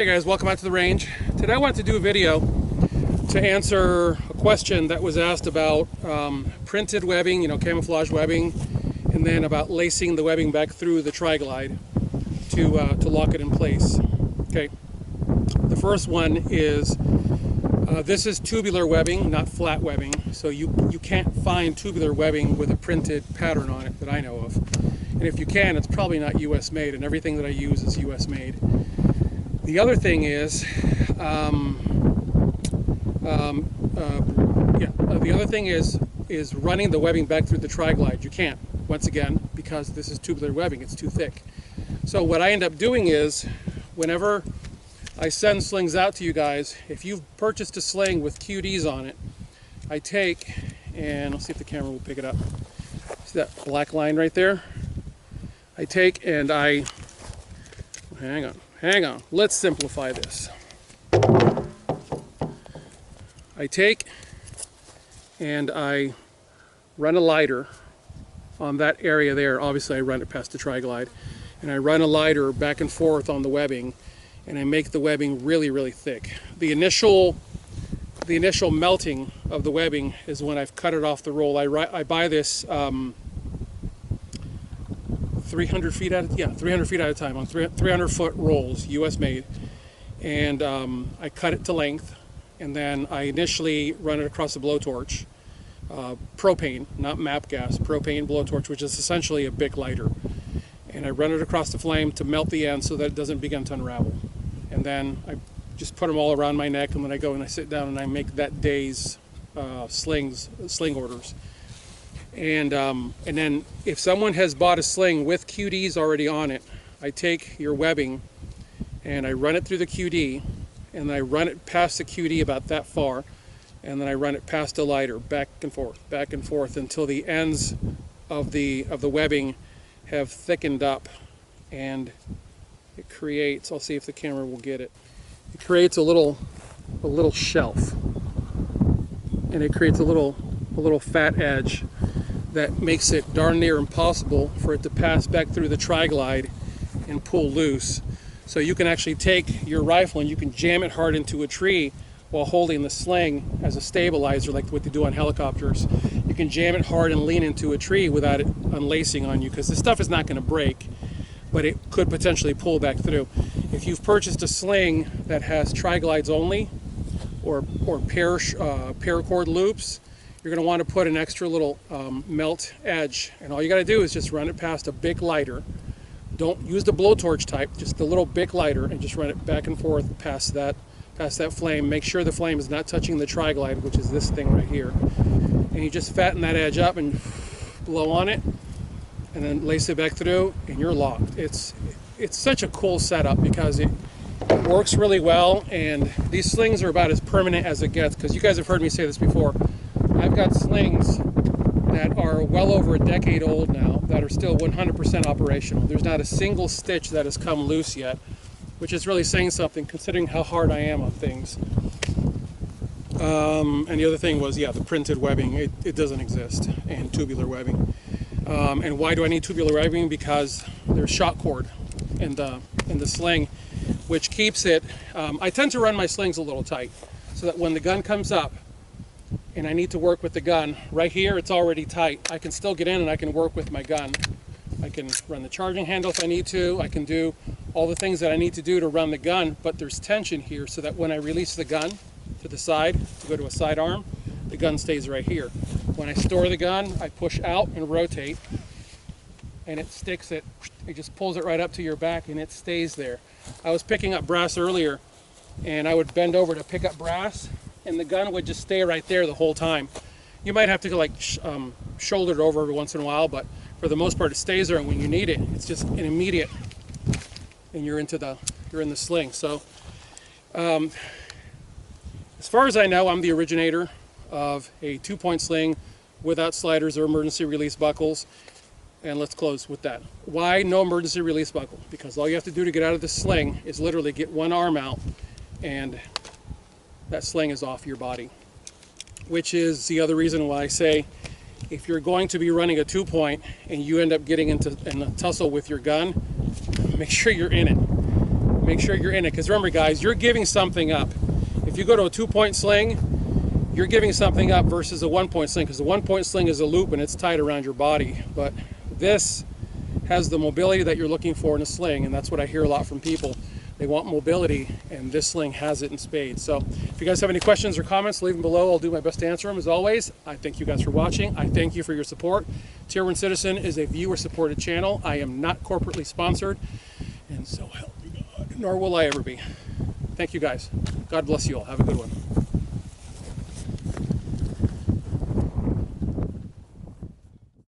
Hey guys, welcome out to the range. Today I want to do a video to answer a question that was asked about printed webbing, camouflage webbing, and then about lacing the webbing back through the tri-glide to lock it in place. Okay, the first one is this is tubular webbing, not flat webbing, so you can't find tubular webbing with a printed pattern on it that I know of. And if you can, it's probably not US made, and everything that I use is US made. The other thing is, the other thing is running the webbing back through the tri-glide. You can't, once again, because this is tubular webbing, it's too thick. So what I end up doing is, whenever I send slings out to you guys, if you've purchased a sling with QDs on it, I take, and I'll see if the camera will pick it up. See that black line right there? I take and I, hang on, let's simplify this. I take and I run a lighter on that area there. Obviously I run it past the tri-glide, and I run a lighter back and forth on the webbing, and I make the webbing really, really thick. The initial melting of the webbing is when I've cut it off the roll. I buy this 300 feet at a time on 300 foot rolls, US made, and I cut it to length, and then I initially run it across a blowtorch, propane, not MAP gas, propane blowtorch, which is essentially a Bic lighter, and I run it across the flame to melt the end so that it doesn't begin to unravel. And then I just put them all around my neck, and then I go and I sit down and I make that day's sling orders. And then if someone has bought a sling with QDs already on it, I take your webbing and I run it through the QD, and I run it past the QD about that far, and then I run it past a lighter, back and forth until the ends of the webbing have thickened up, and it creates, I'll see if the camera will get it, it creates a little shelf, and it creates a little fat edge that makes it darn near impossible for it to pass back through the tri-glide and pull loose. So you can actually take your rifle and you can jam it hard into a tree while holding the sling as a stabilizer, like what they do on helicopters. You can jam it hard and lean into a tree without it unlacing on you, because this stuff is not going to break, but it could potentially pull back through. If you've purchased a sling that has tri-glides only, or paracord loops, you're going to want to put an extra little melt edge, and all you got to do is just run it past a Bic lighter. Don't use the blowtorch type, just the little Bic lighter, and just run it back and forth past that flame. Make sure the flame is not touching the tri-glide, which is this thing right here. And you just fatten that edge up and blow on it, and then lace it back through, and you're locked. It's such a cool setup because it works really well, and these slings are about as permanent as it gets, because you guys have heard me say this before. I've got slings that are well over a decade old now that are still 100% operational. There's not a single stitch that has come loose yet, which is really saying something considering how hard I am on things. And the other thing was, the printed webbing, it doesn't exist, and tubular webbing. And why do I need tubular webbing? Because there's shot cord in the sling, which keeps it, I tend to run my slings a little tight so that when the gun comes up and I need to work with the gun, right here it's already tight. I can still get in and I can work with my gun. I can run the charging handle if I need to. I can do all the things that I need to do to run the gun, but there's tension here so that when I release the gun to the side to go to a sidearm, the gun stays right here. When I store the gun, I push out and rotate, and it sticks it just pulls it right up to your back, and it stays there. I was picking up brass earlier, and I would bend over to pick up brass, and the gun would just stay right there the whole time. You might have to shoulder it over every once in a while, but for the most part it stays there, and when you need it, it's just an immediate, and you're in the sling. So as far as I know, I'm the originator of a 2-point sling without sliders or emergency release buckles. And let's close with that. Why no emergency release buckle? Because all you have to do to get out of the sling is literally get one arm out, and that sling is off your body. Which is the other reason why I say, if you're going to be running a 2-point and you end up getting in a tussle with your gun, make sure you're in it. make sure you're in it. Because remember guys, you're giving something up. If you go to a 2-point sling, you're giving something up versus a 1-point sling, because the 1-point sling is a loop and it's tied around your body. But this has the mobility that you're looking for in a sling, and that's what I hear a lot from people. They want mobility, and this sling has it in spades. So if you guys have any questions or comments, leave them below. I'll do my best to answer them. As always, I thank you guys for watching. I thank you for your support. Tier 1 Citizen is a viewer-supported channel. I am not corporately sponsored, and so help me God, nor will I ever be. Thank you guys. God bless you all. Have a good one.